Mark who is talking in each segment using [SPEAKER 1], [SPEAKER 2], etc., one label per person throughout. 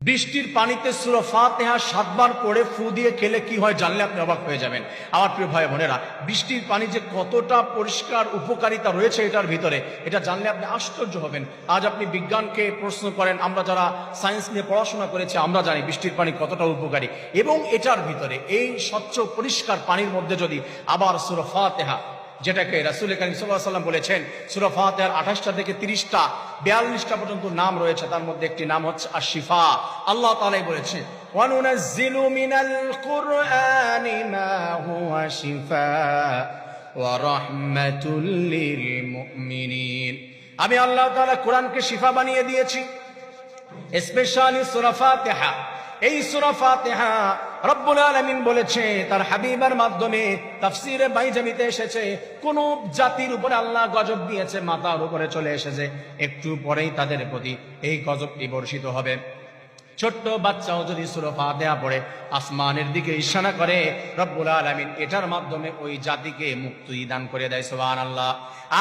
[SPEAKER 1] বৃষ্টির পানিতে সূরা ফাতিহা 7 বার পড়ে ফু দিয়ে খেলে কি হয় জানলে আপনি অবাক হয়ে যাবেন। আমার প্রিয় ভাই বোনেরা, বৃষ্টির পানি যে কতটা পরিষ্কার উপকারিতা রয়েছে এটার ভিতরে, এটা জানলে আপনি আশ্চর্য হবেন। আজ আপনি বিজ্ঞানকে প্রশ্ন করেন, আমরা যারা সায়েন্স নিয়ে পড়াশোনা করেছি আমরা জানি বৃষ্টির পানি কতটা উপকারী। এবং এটার ভিতরে এই স্বচ্ছ পরিষ্কার পানির মধ্যে যদি আবার সূরা ফাতিহা, যেটাকে রাসূল কারীম সাল্লাল্লাহু আলাইহি ওয়াসাল্লাম বলেছেন সূরা ফাতিহার 28টা থেকে 30টা 42টা পর্যন্ত নাম রয়েছে, তার মধ্যে একটি নাম হচ্ছে আশ-শিফা। আল্লাহ তাআলাই বলেছে ওয়া নুনাজ্জিলু মিনাল কুরআনি মা হুয়া শিফাআ ওয়া রাহমাতুল লিল মুমিনিন। আমি আল্লাহ তাআলা কোরআনকে শিফা বানিয়ে দিয়েছি, স্পেশালি সূরা ফাতিহা। এই সূরা ফাতিহা রব্বুল আলামিন বলেছে তার হাবিবের মাধ্যমে, তাফসীরে বাইজামিতে এসেছে, কোন জাতির উপরে আল্লাহ গজব দিয়েছে মাথার উপরে চলে এসেছে, একটু পরেই তাদের প্রতি এই গজবটি বর্ষিত হবে। ছোট্ট বাচ্চাও যদি সূরা ফাতিহা পড়ে আসমানের দিকে ইশারা করে, রব্বুল আলামিন এটার মাধ্যমে ওই জাতিকে মুক্তি দান করে দেয়। সুবহানাল্লাহ।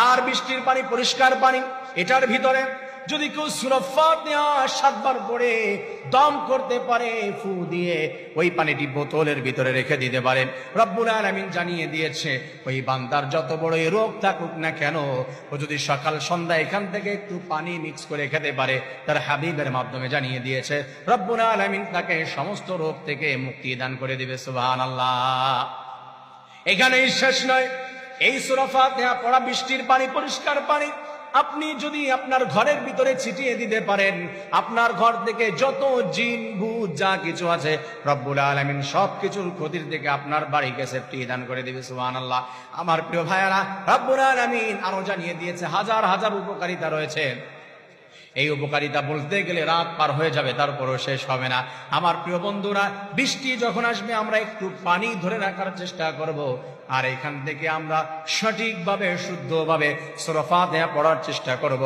[SPEAKER 1] আর বৃষ্টির পানি পরিষ্কার পানি, এটার ভিতরে যদি কেউ সূরা ফাতিহা 7 বার পড়ে দম করতে পারে, ফু দিয়ে ওই পানিটি বোতলের ভিতরে রেখে দিতে পারেন, রব্বুল আলামিন জানিয়ে দিয়েছে ওই বান্দার যত বড়ই রোগ থাকুক না কেন, ও যদি সকাল সন্ধ্যা এখান থেকে একটু পানি মিক্স করে খেতে পারে, তার হাবিবের মাধ্যমে জানিয়ে দিয়েছে রব্বুল আলামিন তাকে সমস্ত রোগ থেকে মুক্তি দান করে দিবে। সুবহানাল্লাহ। এখানেই শেষ নয়, এই সূরা ফাতিহা পড়া বৃষ্টির পানি পরিষ্কার পানি আপনি যদি আপনার ঘরের ভিতরে ছিটিয়ে দিতে পারেন, আপনার ঘর থেকে যত জিন ভূত যা কিছু আছে রব্বুল আলামিন সবকিছুর ক্ষতির থেকে আপনার বাড়িকে সেফটি দান করে দিবে। সুবহানাল্লাহ। আমার প্রিয় ভাইয়ারা, রব্বুল আলামিন আরো জানিয়ে দিয়েছে হাজার হাজার উপকারিতা রয়েছে। এই উপকারিতা বলতে গেলে রাত পার হয়ে যাবে, তারপরও শেষ হবে না। আমার প্রিয় বন্ধুরা, বৃষ্টি যখন আসবে আমরা একটু পানি ধরে রাখার চেষ্টা করব, আর এখান থেকে আমরা সঠিকভাবে শুদ্ধভাবে সূরা ফাতিহা পড়ার চেষ্টা করব।